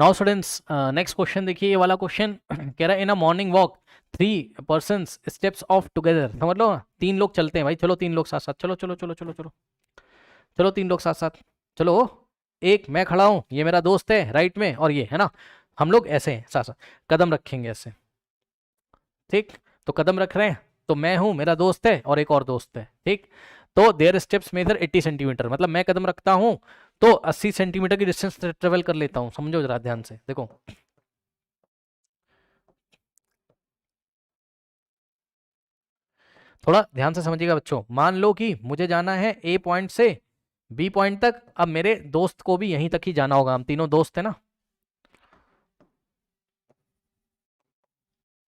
Now students next question देखिए, ये वाला क्वेश्चन कह रहा है in a morning walk 3 persons steps off together. समझ लो, 3 लोग चलते हैं भाई, चलो 3 लोग साथ साथ, चलो चलो चलो चलो चलो चलो 3 लोग साथ साथ चलो। एक मैं खड़ा हूं, ये मेरा दोस्त है राइट में, और ये है ना, हम लोग ऐसे हैं साथ साथ, कदम रखेंगे ऐसे, ठीक। तो कदम रख रहे हैं, तो मैं हूं, मेरा दोस्त है और एक और दोस्त है, ठीक। तो देयर स्टेप्स मेजर 80 सेंटीमीटर, मतलब मैं कदम रखता हूं तो 80 सेंटीमीटर की डिस्टेंस ट्रेवल कर लेता हूं। समझो जरा ध्यान से, देखो थोड़ा ध्यान से समझिएगा बच्चों। मान लो कि मुझे जाना है ए पॉइंट से बी पॉइंट तक, अब मेरे दोस्त को भी यहीं तक ही जाना होगा, हम तीनों दोस्त है ना,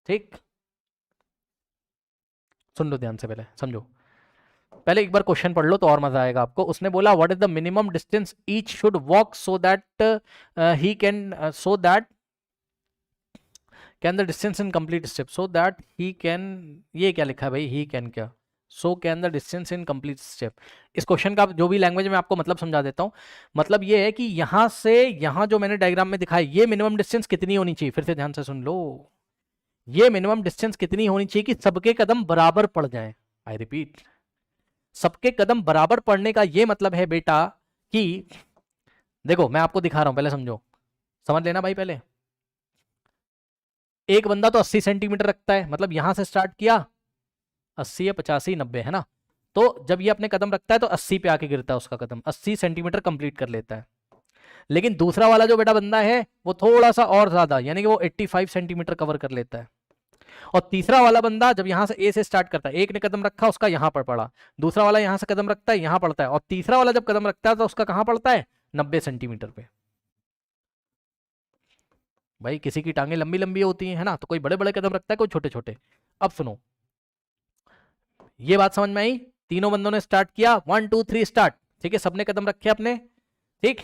ठीक। सुन लो ध्यान से, पहले समझो, पहले एक बार क्वेश्चन पढ़ लो तो और मजा आएगा आपको। उसने बोला what is the minimum distance each should walk so that he can so that can the distance in complete step, so that he can, ये क्या लिखा है भाई, ही कैन क्या, so can the distance in complete step. इस question का जो भी लैंग्वेज में आपको मतलब समझा देता हूं। मतलब ये है कि यहां से यहां जो मैंने डायग्राम में दिखाया, ये मिनिमम डिस्टेंस कितनी होनी चाहिए, फिर से ध्यान से सुन लो, ये मिनिमम डिस्टेंस कितनी होनी चाहिए कि सबके कदम बराबर पड़ जाएं। आई रिपीट, सबके कदम बराबर पड़ने का ये मतलब है बेटा कि देखो मैं आपको दिखा रहा हूं, पहले समझो, समझ लेना भाई। पहले एक बंदा तो 80 सेंटीमीटर रखता है, मतलब यहां से स्टार्ट किया, 80 या 85 90 है ना, तो जब ये अपने कदम रखता है तो 80 पे आके गिरता है उसका कदम, 80 सेंटीमीटर कंप्लीट कर लेता है। लेकिन दूसरा वाला जो बेटा बंदा है वो थोड़ा सा और ज्यादा, यानी कि वो 85 सेंटीमीटर कवर कर लेता है। और तीसरा वाला बंदा जब यहां से ए से स्टार्ट करता है, एक ने कदम रखा उसका यहां पर पड़ा, दूसरा वाला यहां से कदम रखता है यहां पड़ता है, और तीसरा वाला जब कदम रखता है तो उसका कहां पड़ता है, 90 सेंटीमीटर पे। भाई किसी की टांगे लंबी लंबी होती हैं है ना, तो कोई बड़े बड़े कदम रखता है, कोई छोटे छोटे। अब सुनो, ये बात समझ में आई। तीनों बंदों ने स्टार्ट किया, 1 2 3 स्टार्ट, ठीक है, सबने कदम रखे अपने, ठीक।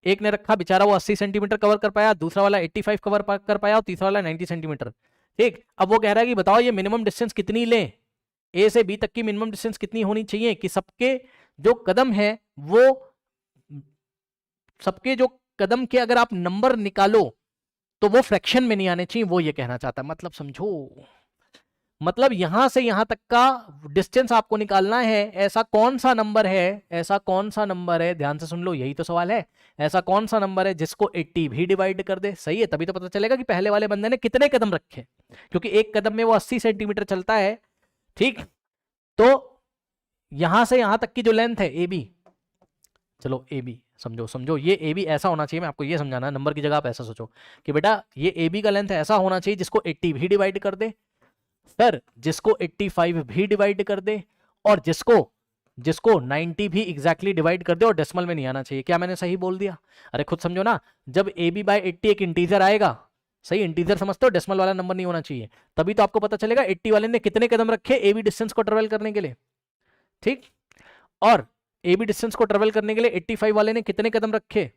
एक ने रखा बेचारा, वो 80 सेंटीमीटर कवर कर पाया, दूसरा वाला 85 कवर कर पाया, और तीसरा वाला 90 सेंटीमीटर, ठीक। अब वो कह रहा है कि बताओ ये मिनिमम डिस्टेंस कितनी लें, ए से बी तक की मिनिमम डिस्टेंस कितनी होनी चाहिए कि सबके जो कदम है वो, सबके जो कदम के अगर आप नंबर निकालो तो वो फ्रैक्शन में नहीं आने चाहिए, वो ये कहना चाहता है। मतलब समझो, मतलब यहां से यहां तक का डिस्टेंस आपको निकालना है, ऐसा कौन सा नंबर है, ऐसा कौन सा नंबर है, ध्यान से सुन लो, यही तो सवाल है, ऐसा कौन सा नंबर है जिसको 80 भी डिवाइड कर दे। सही है, तभी तो पता चलेगा कि पहले वाले बंदे ने कितने कदम रखे, क्योंकि एक कदम में वो 80 सेंटीमीटर चलता है, ठीक। तो यहां से यहां तक की जो लेंथ है ए बी, चलो ए बी समझो, समझो ये ए बी ऐसा होना चाहिए, मैं आपको ये समझाना है, नंबर की जगह आप ऐसा सोचो कि बेटा ये ए बी का लेंथ ऐसा होना चाहिए जिसको 80 भी डिवाइड कर दे, सर जिसको 85 भी डिवाइड कर दे, और जिसको जिसको 90 भी एग्जैक्टली डिवाइड कर दे, और डेसिमल में नहीं आना चाहिए। क्या मैंने सही बोल दिया? अरे खुद समझो ना, जब ए बी बाई 80 एक इंटीजर आएगा, सही इंटीजर समझते हो, डेसिमल वाला नंबर नहीं होना चाहिए, तभी तो आपको पता चलेगा 80 वाले ने कितने कदम रखे ए बी डिस्टेंस को ट्रेवल करने के लिए, ठीक। और ए बी डिस्टेंस को ट्रेवल करने के लिए 85 वाले ने कितने कदम रखे,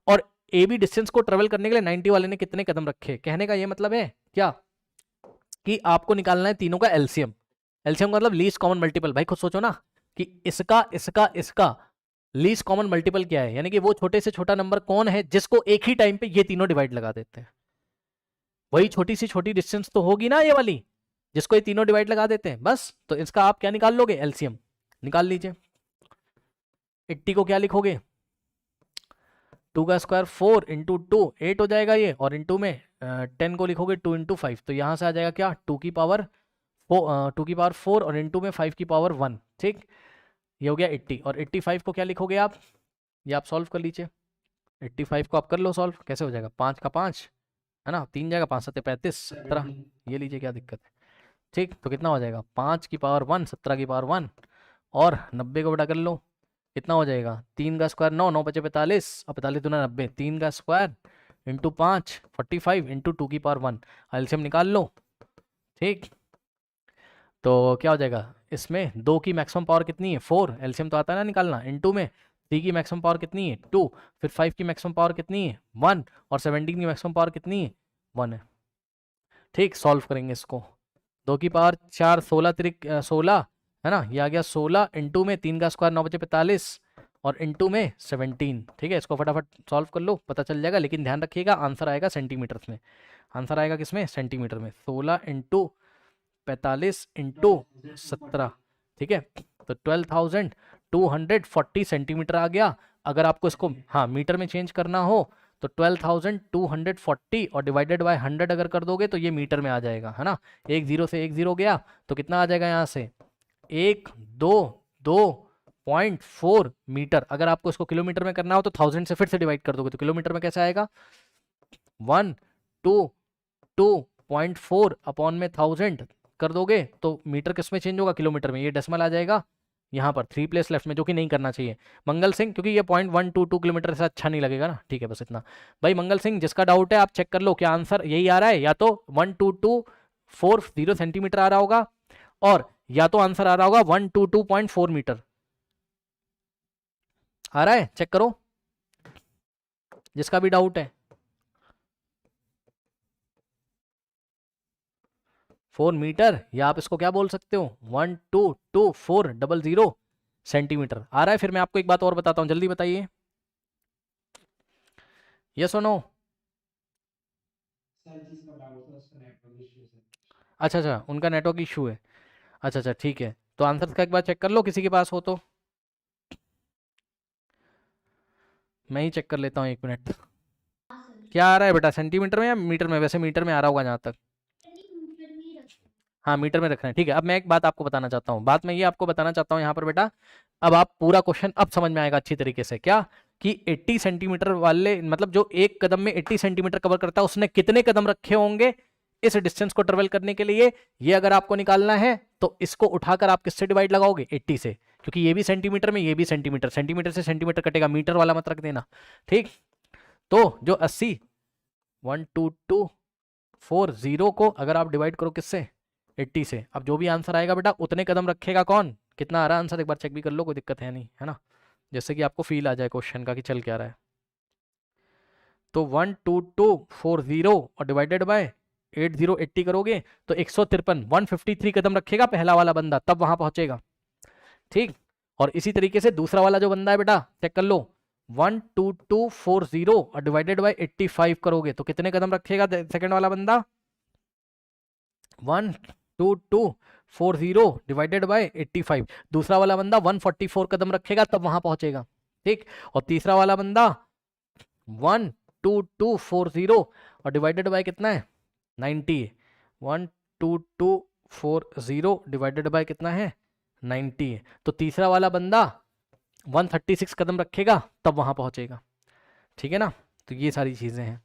और ए बी डिस्टेंस को ट्रेवल करने के लिए 90 वाले ने कितने कदम रखे। कहने का यह मतलब है क्या कि आपको निकालना है तीनों का एलसीएम। एलसीएम का मतलब लीस्ट कॉमन मल्टीपल। भाई खुद सोचो ना कि इसका इसका इसका लीस्ट कॉमन मल्टीपल क्या है, यानी कि वो छोटे से छोटा नंबर कौन है जिसको एक ही टाइम पे ये तीनों डिवाइड लगा देते हैं। वही छोटी सी छोटी डिस्टेंस तो होगी ना ये वाली, जिसको ये तीनों डिवाइड लगा देते हैं। बस तो इसका आप क्या निकाल लोगे, एलसीएम निकाल लीजिए। 80 को क्या लिखोगे, 2 का स्क्वायर 4 इंटू 2 8 हो जाएगा ये, और इंटू में 10 को लिखोगे 2 इंटू 5, तो यहाँ से आ जाएगा क्या, 2 की पावर 4, और इंटू में 5 की पावर 1, ठीक। ये हो गया 80, और 85 को क्या लिखोगे आप, ये आप सॉल्व कर लीजिए। 85 को आप कर लो सॉल्व, कैसे हो जाएगा, 5 का 5 है ना, 3 जाएगा, 5 7 35 17, ये लीजिए क्या दिक्कत है, ठीक। तो कितना हो जाएगा, 5 की पावर 1 17 की पावर 1, और 90 को बटा कर लो, कितना हो जाएगा, 3 का स्क्वायर 9 9 बचे 45, और 45 दूना 90, 3 का स्क्वायर इंटू 5 45 इंटू 2 की पावर 1, एलसीएम निकाल लो, ठीक। तो क्या हो जाएगा, इसमें 2 की मैक्सिमम पावर कितनी है 4, एलसीएम तो आता है ना निकालना, इंटू में 3 की मैक्सिमम पावर कितनी है 2, फिर 5 की मैक्सिमम पावर कितनी है 1, और 17 की मैक्सिमम पावर कितनी है 1 है, ठीक। सॉल्व करेंगे इसको, 2 की पावर 4 16 तिरिक 16 है ना, ये आ गया 16 इंटू में 3 का स्क्वायर 9 बचे 45, और इंटू में 17। ठीक है, इसको फटाफट सॉल्व कर लो, पता चल जाएगा। लेकिन ध्यान रखिएगा आंसर आएगा सेंटीमीटर्स में, आंसर आएगा किसमें, सेंटीमीटर में। 16 इंटू 45 इंटू 17, ठीक है, तो 12,240 सेंटीमीटर आ गया। अगर आपको इसको हाँ मीटर में चेंज करना हो तो 12,240 और डिवाइडेड बाय 100 अगर कर दोगे तो ये मीटर में आ जाएगा, है ना। एक जीरो से एक जीरो गया तो कितना आ जाएगा यहाँ से, 122.4 मीटर। अगर आपको इसको किलोमीटर में करना हो तो 1000 से फिर से डिवाइड कर दोगे तो किलोमीटर में कैसे आएगा, 122.4 अपॉन में 1000 कर दोगे तो मीटर किस में चेंज होगा, किलोमीटर में। ये डेसिमल आ जाएगा यहाँ पर 3 प्लेस लेफ्ट में, जो कि नहीं करना चाहिए। मंगल सिंह, क्योंकि ये 0.122 किलोमीटर से अच्छा नहीं लगेगा ना, ठीक है, बस इतना। भाई मंगल सिंह, जिसका डाउट है आप चेक कर लो क्या आंसर यही आ रहा है, या तो 12240 सेंटीमीटर आ रहा होगा और या तो आंसर आ रहा होगा 122.4 मीटर। आ रहा है, चेक करो जिसका भी डाउट है। 4 मीटर, या आप इसको क्या बोल सकते हो, 1224000 सेंटीमीटर आ रहा है। फिर मैं आपको एक बात और बताता हूं, जल्दी बताइए, यस और नो। अच्छा अच्छा, उनका नेटवर्क इशू है, अच्छा अच्छा ठीक है। तो आंसर का एक बार चेक कर लो किसी के पास हो तो, मैं ही चेक कर लेता हूँ, 1 मिनट। क्या आ रहा है बेटा, सेंटीमीटर में या मीटर में? वैसे मीटर में आ रहा होगा जहाँ तक, हाँ मीटर में रखना है, ठीक है। अब मैं एक बात आपको बताना चाहता हूँ, बात मैं ये आपको बताना चाहता हूँ यहाँ पर बेटा, अब आप पूरा क्वेश्चन अब समझ में आएगा अच्छी तरीके से, क्या कि 80 सेंटीमीटर वाले, मतलब जो एक कदम में 80 सेंटीमीटर कवर करता है, उसने कितने कदम रखे होंगे इस डिस्टेंस को ट्रेवल करने के लिए। ये अगर आपको निकालना है तो इसको उठाकर आप किससे डिवाइड लगाओगे, 80 से, क्योंकि ये भी सेंटीमीटर में ये भी सेंटीमीटर, सेंटीमीटर से सेंटीमीटर कटेगा, मीटर वाला मत रख देना, ठीक। तो जो 80 12240 को अगर आप डिवाइड करो किससे, 80 से, अब जो भी आंसर आएगा बेटा उतने कदम रखेगा कौन, कितना आ रहा है आंसर, एक बार चेक भी कर लो, कोई दिक्कत है नहीं, है ना, जैसे कि आपको फील आ जाए क्वेश्चन का कि चल क्या रहा है। तो 12240 और डिवाइडेड बाय 80 करोगे तो 153 153 कदम रखेगा पहला वाला बंदा, तब वहां पहुंचेगा, ठीक। और इसी तरीके से दूसरा वाला जो बंदा है बेटा, चेक कर लो, 12240 और डिवाइडेड बाय 85 करोगे तो कितने कदम रखेगा सेकंड वाला बंदा, 12240 डिवाइडेड बाय 85, दूसरा वाला बंदा 144 कदम रखेगा तब वहां पहुंचेगा, ठीक। और तीसरा वाला बंदा 12240 और डिवाइडेड बाय कितना है, 90 है, 12240 डिवाइडेड बाय कितना है, 90 है। तो तीसरा वाला बंदा 136 कदम रखेगा तब वहां पहुंचेगा, ठीक है ना। तो ये सारी चीजें हैं।